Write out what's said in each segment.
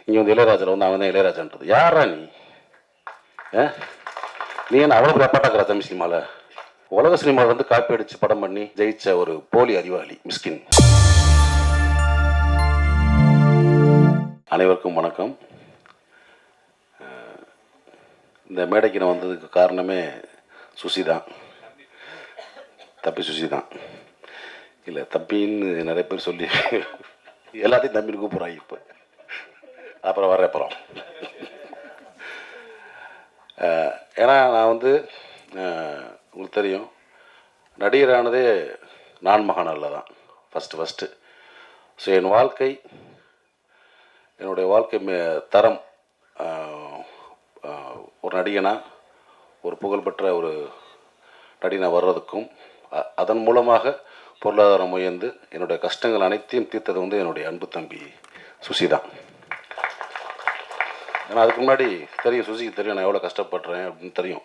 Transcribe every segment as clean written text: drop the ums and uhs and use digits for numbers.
இங்கே வந்து இளையராஜில் வந்து அவன் தான் இளையராஜான்றது. யாரா நீ? நீ என்ன அவ்வளோ ரெப்பாட்டாக்குற தமிழ் சினிமாவில்? உலக சினிமாவில் வந்து காப்பி அடித்து படம் பண்ணி ஜெயிச்ச ஒரு போலி அறிவாளி மிஸ்கின். அனைவருக்கும் வணக்கம். இந்த மேடைக்கு நான் வந்ததுக்கு காரணமே சுசி தான். தப்பி சுசி தான். இல்லை தப்பின்னு நிறைய பேர் சொல்லி எல்லாத்தையும் தம்பின்னு கூப்பிட்றாங்க. இப்போ அப்புறம் வர்றப்புறம் ஏன்னா நான் வந்து உங்களுக்கு தெரியும், நடிகரானதே நான் மகானில் தான் ஃபஸ்ட்டு. ஸோ என் வாழ்க்கை, என்னுடைய வாழ்க்கை தரம் ஒரு நடிகனா, ஒரு புகழ்பெற்ற ஒரு நடிகனா வர்றதுக்கும் அதன் மூலமாக பொருளாதாரம் உயர்ந்து என்னுடைய கஷ்டங்கள் அனைத்தையும் தீர்த்தது வந்து என்னுடைய அன்பு தம்பி சுசி தான். ஏன்னா அதுக்கு முன்னாடி தெரியும், சுசிக்கு தெரியும் நான் எவ்வளோ கஷ்டப்படுறேன் அப்படின்னு தெரியும்.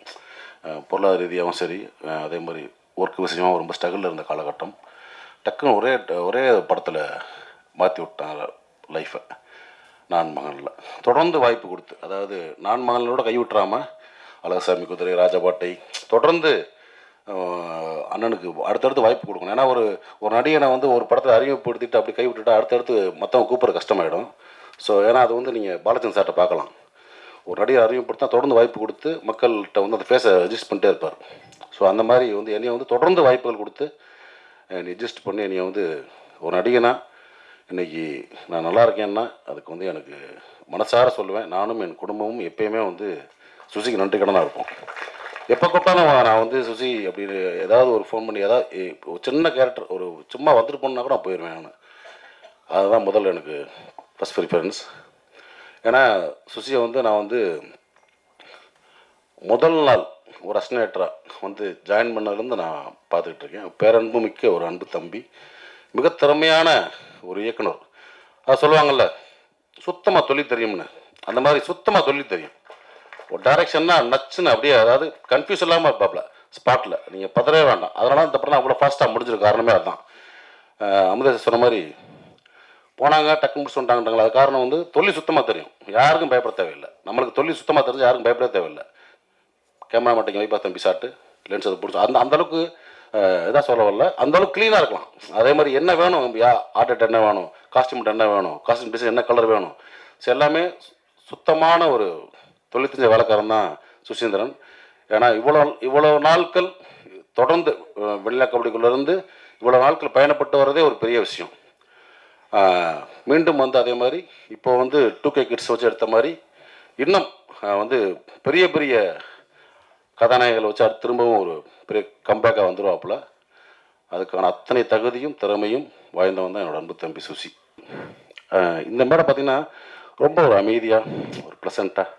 பொருளாதார ரீதியாகவும் சரி, அதே மாதிரி ஒர்க் விஷயமாக ரொம்ப ஸ்ட்ரகிளில் இருந்த காலகட்டம். டக்குன்னு ஒரே படத்தில் மாற்றி விட்டாங்க லைஃப்பை. நான் மகனில் தொடர்ந்து வாய்ப்பு கொடுத்து, அதாவது நான் மகனோட கை விட்டுறாமல் அழகசாமி குதிரை, ராஜபாட்டை தொடர்ந்து அண்ணனுக்கு அடுத்தடுத்து வாய்ப்பு கொடுக்கணும். ஏன்னா ஒரு நடிகனை வந்து ஒரு படத்தை அறிமுகப்படுத்திட்டு அப்படி கை விட்டுட்டா அடுத்தடுத்து மற்றவங்க கூப்பிட்ற கஷ்டமாயிடும். ஸோ ஏன்னா அது வந்து நீங்கள் பாலச்சந்திரன் சார்ட்ட பார்க்கலாம். ஒரு நடிகை அறிமுகப்படுத்தா தொடர்ந்து வாய்ப்பு கொடுத்து மக்கள்கிட்ட வந்து அந்த ஃபேஸை அட்ஜஸ்ட் பண்ணிட்டே இருப்பார். ஸோ அந்த மாதிரி வந்து என்னையை வந்து தொடர்ந்து வாய்ப்புகள் கொடுத்து என்னை அட்ஜஸ்ட் பண்ணி என்னையை வந்து ஒரு நடிகனா இன்றைக்கி நான் நல்லா இருக்கேன்னா அதுக்கு வந்து எனக்கு மனசார சொல்லுவேன். நானும் என் குடும்பமும் எப்பயுமே வந்து சுசிக்கு நன்றி கடனாக இருப்போம். எப்போ கூப்பிட்டாலும் நான் வந்து சுசி அப்படின்னு ஏதாவது ஒரு ஃபோன் பண்ணி ஏதாவது ஒரு சின்ன கேரக்டர் ஒரு சும்மா வந்துட்டு போனால் கூட நான் போயிடுவேன். நான் அதுதான் முதல்ல எனக்கு ஃபஸ்ட் ப்ரிஃபரன்ஸ். ஏன்னா சுசியை வந்து நான் வந்து முதல் நாள் ஒரு அஸ்னேட்டராக வந்து ஜாயின் பண்ணதுலேருந்து நான் பார்த்துக்கிட்டு இருக்கேன். பேரன்பு மிக்க ஒரு அன்பு தம்பி, மிக திறமையான ஒரு இயக்குனர். அது சொல்லுவாங்கள்ல, சுத்தமாக தொழில் தெரியும்னு, அந்த மாதிரி சுத்தமாக தொழில் தெரியும். ஒரு டைரக்ஷன்னா நச்சுன்னு அப்படியே, அதாவது கன்ஃபியூஸ் இல்லாமல் இருப்பாப்ல ஸ்பாட்டில். நீங்கள் பதறவே வேண்டாம். அதனால இந்த படம் அவ்வளோ ஃபாஸ்ட்டாக முடிஞ்சிருக்க காரணமே அதுதான். அமுதேஷ் சொன்ன மாதிரி போனாங்க டக்குன்னு முடிச்சு வந்துட்டாங்கன்றாங்களா, அது காரணம் வந்து தொழில் சுத்தமாக தெரியும். யாருக்கும் பயப்பட தேவையில்லை. நம்மளுக்கு தொழில் சுத்தமாக தெரிஞ்சு யாருக்கும் பயப்பட தேவையில்லை. கேமரா மாட்டேங்க வைப்பா தம்பி ஷாட்டு லென்ஸ் அதை பிடிச்சி அந்தளவுக்கு இதாக சொல்ல வரல, அந்தளவுக்கு க்ளீனாக இருக்கலாம். அதே மாதிரி என்ன வேணும், ஆர்டிஸ்ட் என்ன வேணும், காஸ்டியூம் என்ன வேணும், காஸ்டியூம் டிசைன் என்ன கலர் வேணும், ஸோ எல்லாமே சுத்தமான ஒரு தொழில் தெரிஞ்ச வேலைக்காரன் தான் சுசீந்திரன். ஏன்னா இவ்வளோ நாட்கள் தொடர்ந்து வெள்ளை கபடிக்குள்ளேருந்து இவ்வளோ நாட்கள் பயணப்பட்டு வர்றதே ஒரு பெரிய விஷயம். மீண்டும் வந்து அதே மாதிரி இப்போ வந்து 2K கிட்ஸ் வச்சு எடுத்த மாதிரி இன்னும் வந்து பெரிய பெரிய கதாநாயகங்களை வச்சு அது திரும்பவும் ஒரு பெரிய கம்பேக்காக வந்துடுவாப்புல. அதுக்கான அத்தனை தகுதியும் திறமையும் வாய்ந்தவன் தான் என்னோட அன்பு தம்பி சுசி. இந்த மேடம் பார்த்திங்கன்னா ரொம்ப ஒரு அமைதியாக, ஒரு ப்ளசண்ட்டாக,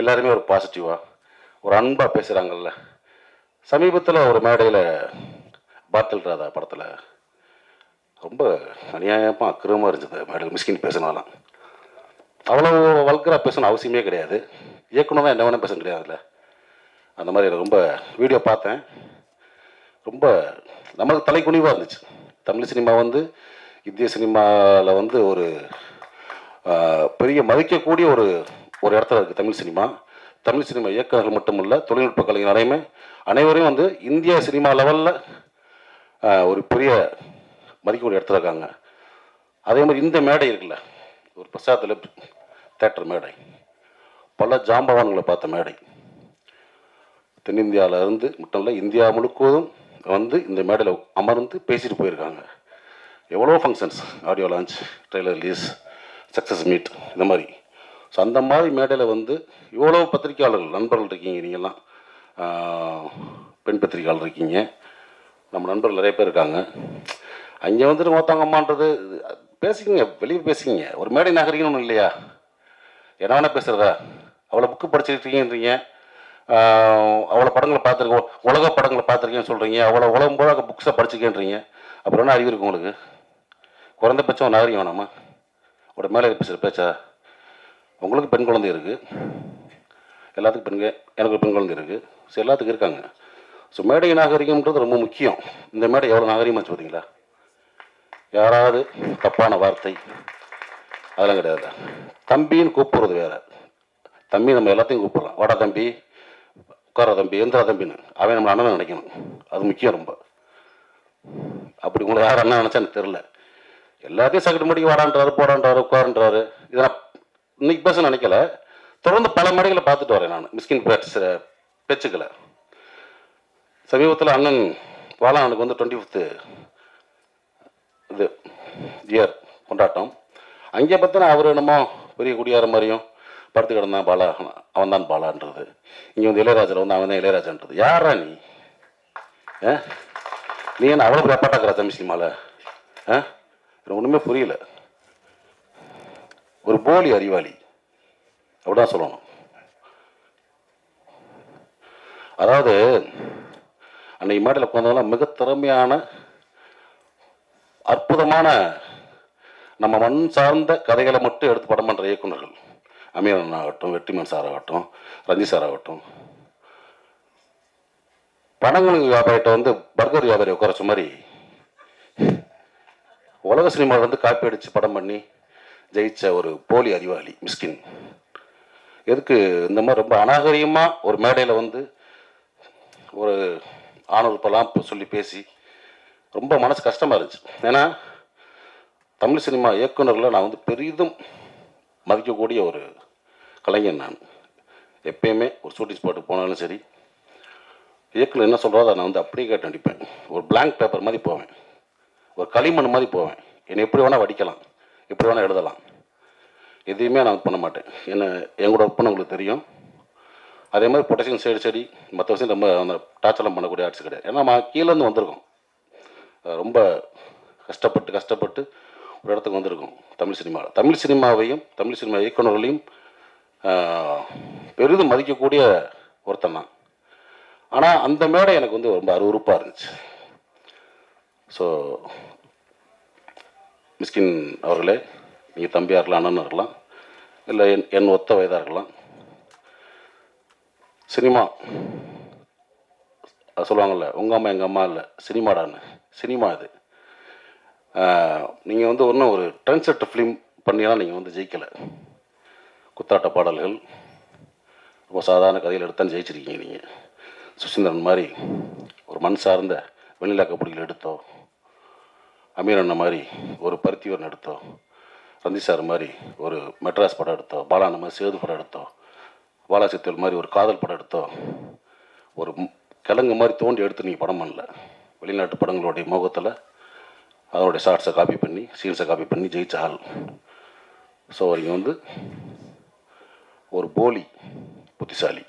எல்லாருமே ஒரு பாசிட்டிவாக, ஒரு அன்பாக பேசுகிறாங்கல்ல. சமீபத்தில் ஒரு மேடையில் பாத்தில் ராதா படத்தில் ரொம்ப அநியாயமாக அக்கிரமாக இருந்தது மேடையில் மிஸ்கின் பேசினாலாம். அவ்வளோ வல்கராக பேசணும் அவசியமே கிடையாது. இயக்குனர் தான் என்ன வேணால் பேச கிடையாதுல்ல. அந்த மாதிரி ரொம்ப வீடியோ பார்த்தேன். ரொம்ப நம்மளுக்கு தலைக்குனிவாக இருந்துச்சு. தமிழ் சினிமா வந்து இந்திய சினிமாவில் வந்து ஒரு பெரிய மதிக்கக்கூடிய ஒரு இடத்துல இருக்குது தமிழ் சினிமா. தமிழ் சினிமா இயக்குநர்கள் மட்டும் இல்லை, தொழில்நுட்ப கலைஞர் அனைவரையும் வந்து இந்திய சினிமா லெவலில் ஒரு பெரிய மதிக்கக்கூடிய இடத்துல இருக்காங்க. அதே மாதிரி இந்த மேடை இருக்குல்ல, ஒரு பிரசாத்தில் தேட்டர் மேடை, பல ஜாம்பவான்களை பார்த்த மேடை. தென்னிந்தியாவில் இருந்து மட்டும் இல்லை, இந்தியா முழுவதும் வந்து இந்த மேடையில் அமர்ந்து பேசிட்டு போயிருக்காங்க. எவ்வளோ functions, audio launch, trailer release, success meet, இந்த மாதிரி. ஸோ அந்த மாதிரி மேடையில் வந்து இவ்வளோ பத்திரிக்கையாளர்கள் நண்பர்கள் இருக்கீங்க. நீங்கள்லாம் பெண் பத்திரிக்கையாளர் இருக்கீங்க, நம்ம நண்பர்கள் நிறைய பேர் இருக்காங்க. அங்கே வந்துட்டு மொத்தங்கம்மான்றது பேசிக்கிங்க, வெளியே பேசிக்கிங்க. ஒரு மேடை நாகரிகம்னு ஒன்றும் இல்லையா? என்ன வேணால் பேசுகிறதா? அவ்வளோ புக்கு படிச்சிருக்கீங்கன்றீங்க, அவ்வளோ படங்களை பார்த்துருக்கோம், உலக படங்களை பார்த்துருக்கேன்னு சொல்கிறீங்க, அவ்வளோ உலகம் போல புக்ஸை படிச்சிருக்கேன்றீங்க. அப்புறம் என்ன அறிவு இருக்குது உங்களுக்கு? குறைந்தபட்சம் ஒரு நாகரிகம் வேணாமா? ஒரு மேலே பேசுகிற பேச்சா? உங்களுக்கு பெண் குழந்தை இருக்குது, எல்லாத்துக்கும் எனக்கு பெண் குழந்தை இருக்குது, ஸோ எல்லாத்துக்கும் இருக்காங்க. ஸோ மேடை நாகரிகம்ன்றது ரொம்ப முக்கியம். இந்த மேடை எவ்வளோ நாகரிகமாச்சு பார்த்தீங்களா? யாராவது தப்பான வார்த்தை, அதெல்லாம் கிடையாது. தம்பின்னு கூப்பிடுறது வேறு. தம்பி நம்ம எல்லாத்தையும் கூப்பிடலாம். வாடா தம்பி, உட்கார தம்பி, எந்திரா தம்பின்னு. அவன் நம்ம அண்ணன் நினைக்கணும். அது முக்கியம் ரொம்ப. அப்படி உங்களை யார் அண்ணன் நினச்சா எனக்கு தெரில. எல்லாத்தையும் சகட்டு மடிக்கு வாடான்றாரு, போடான்றாரு, உட்காருன்றாரு. இதை நான் இன்னைக்கு பேச நினைக்கல. தொடர்ந்து பல மேடைகளை பார்த்துட்டு வரேன் நான் மிஸ்கின் பேச்சுக்களை. சமீபத்தில் அண்ணன் பாலானுக்கு வந்து 25th இது இயர் கொண்டாட்டம். அங்கே பார்த்தா அவர் என்னமோ பெரிய குடியார மாதிரியும் படுத்து கிடந்தான் பாலா, அவன் தான் பாலான்றது. இங்கே வந்து இளையராஜில் வந்து அவன் தான் இளையராஜான்றது. யாரா நீ? நீ என்ன அவ்வளோ ரெப்பாட்டாக்குற தமிழ் சினிமாவில்? எனக்கு ஒன்றுமே புரியல. ஒரு போலி அறிவாளி அப்படிதான் சொல்லணும். அதாவது அன்னைக்கு மேடையில் உட்காந்தவங்களாம் மிக திறமையான அற்புதமான நம்ம மண் சார்ந்த கதைகளை மட்டும் எடுத்து படம் பண்ணுற இயக்குநர்கள். அமீரன் ஆகட்டும், வெற்றிமான் சார் ஆகட்டும், ரஞ்சித் சார் ஆகட்டும். படங்களுக்கு வியாபாரிட்ட வந்து பர்கர் வியாபாரி உட்காரச்ச மாதிரி உலக சினிமாவில் வந்து காப்பி அடித்து படம் பண்ணி ஜெயிச்ச ஒரு போலி அறிவாளி மிஸ்கின். எதுக்கு இந்த மாதிரி ரொம்ப அநாகரிகமாக ஒரு மேடையில் வந்து ஒரு ஆணவப்பெல்லாம் சொல்லி பேசி ரொம்ப மனசு கஷ்டமாக இருந்துச்சு. ஏன்னா தமிழ் சினிமா இயக்குநர்களை நான் வந்து பெரிதும் மதிக்கக்கூடிய ஒரு கலைஞன். நான் எப்பயுமே ஒரு ஷூட்டிங் ஸ்பாட்டுக்கு போனாலும் சரி, இயக்குனர் என்ன சொல்கிறதோ அதை நான் வந்து அப்படியே கேட்டு நடிப்பேன். ஒரு பிளாங்க் பேப்பர் மாதிரி போவேன், ஒரு களிமண் மாதிரி போவேன். என்னை எப்படி வேணால் வடிக்கலாம், எப்படி வேணால் எழுதலாம். எதையுமே நான் பண்ண மாட்டேன். எங்களோட ஒர்க் பண்ண உங்களுக்கு தெரியும். அதே மாதிரி பொட்டேஷன் செடி மற்ற விஷயம் ரொம்ப அந்த டார்ச்சர்லாம் பண்ணக்கூடிய ஆர்ட்ஸ் கிடையாது. ஏன்னா நம்ம கீழேருந்து வந்திருக்கோம். ரொம்ப கஷ்டப்பட்டு ஒரு இடத்துக்கு வந்திருக்கோம் தமிழ் சினிமாவில். தமிழ் சினிமாவையும் தமிழ் சினிமா இயக்குநர்களையும் பெரிதும் மதிக்கக்கூடிய ஒருத்தன் தான். ஆனால் அந்த மேடை எனக்கு வந்து ரொம்ப அருவருப்பாக இருந்துச்சு. ஸோ மிஸ்கின் அவர்களே, நீங்கள் தம்பியாக இருக்கலாம், அண்ணன் இருக்கலாம், இல்லை என் ஒத்த வயதாக இருக்கலாம். சினிமா சொல்லுவாங்கள்ல, உங்கள் அம்மா எங்கள் அம்மா இல்லை சினிமாடான்னு. சினிமா இது. நீங்கள் வந்து ஒன்றும் ஒரு ட்ரெண்ட் செட் ஃபிலிம் பண்ணியெல்லாம் நீங்கள் வந்து ஜெயிக்கலை. குத்தாட்ட பாடல்கள், ரொம்ப சாதாரண கதையில் எடுத்தான்னு ஜெயிச்சிருக்கீங்க. நீங்கள் சுசீந்திரன் மாதிரி ஒரு மண் சார்ந்த வெண்ணிலா கபடிகள் எடுத்தோ, அமீர் அண்ணன் மாதிரி ஒரு பருத்திவரன் எடுத்தோ, ரஞ்சித் சார் மாதிரி ஒரு மெட்ராஸ் படம் எடுத்தோ, பாலான மாதிரி சேது படம் எடுத்தோ, பாலாசித்தல் மாதிரி ஒரு காதல் படம் எடுத்தோ, ஒரு கிழங்கு மாதிரி தோண்டி எடுத்து நீங்கள் படம் பண்ணல. வெளிநாட்டு படங்களுடைய முகத்தில் அதனுடைய ஷார்ட்ஸை காப்பி பண்ணி, சீன்ஸை காப்பி பண்ணி ஜெயிச்ச ஆள். ஸோ இங்கே வந்து ஒரு போலி புத்திசாலி.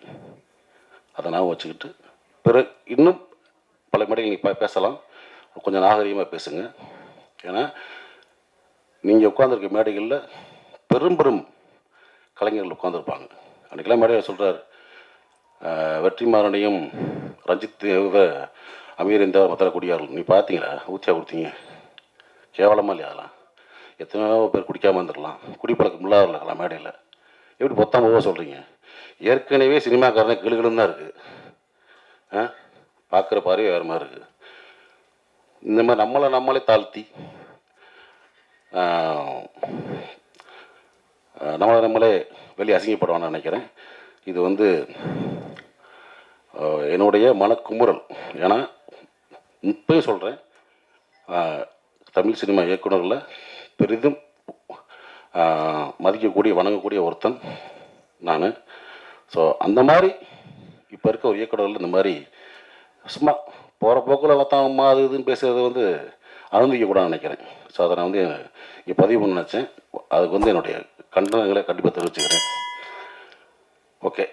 அதை நான் வச்சுக்கிட்டு இன்னும் பல மேடைகள் நீங்கள் பேசலாம். கொஞ்சம் நாகரீகமாக பேசுங்க. ஏன்னா நீங்கள் உட்காந்துருக்க மேடைகளில் பெரும் கலைஞர்கள் உட்காந்துருப்பாங்க. அன்றைக்கெல்லாம் மேடையில் சொல்கிறார், வெற்றிமாறனையும் ரஞ்சித் அமீர் இந்த மற்ற குடியார்கள் நீ பார்த்தீங்களா, ஊற்றியா கொடுத்தீங்க, கேவலமாக இல்லையா? அதெல்லாம் எத்தனையோ பேர் குடிக்காமல் இருந்துடலாம், குடிப்பழக்கம் இல்லாத இருக்கலாம். மேடையில் எப்படி பொத்தாம சொல்கிறீங்க? ஏற்கனவே சினிமாக்காரனே கிளுகிளுன்னு தான் இருக்குது. பார்க்குற பார்வை வேறு மாதிரி இருக்குது. இந்த மாதிரி நம்மளே தாழ்த்தி நம்மளே வெளியே அசிங்கப்படுவான்னு நினைக்கிறேன். இது வந்து என்னுடைய மனக்குமுறல். ஏன்னா இப்போயும் சொல்கிறேன், தமிழ் சினிமா இயக்குநர்களில் பெரிதும் மதிக்கக்கூடிய வணங்கக்கூடிய ஒருத்தன் நான். ஸோ அந்த மாதிரி இப்போ இருக்க ஒரு இயக்குநர்கள் இந்த மாதிரி சும்மா போகிற போக்கில் மற்றம்மா அது இதுன்னு பேசுகிறது வந்து அனுமதிக்கக்கூடாதுன்னு நினைக்கிறேன். ஸோ அதை நான் வந்து இங்கே பதிவு பண்ண நினச்சேன். அதுக்கு வந்து என்னுடைய கண்டனங்களை கண்டிப்பாக தெரிவிச்சுக்கிறேன். ஓகே.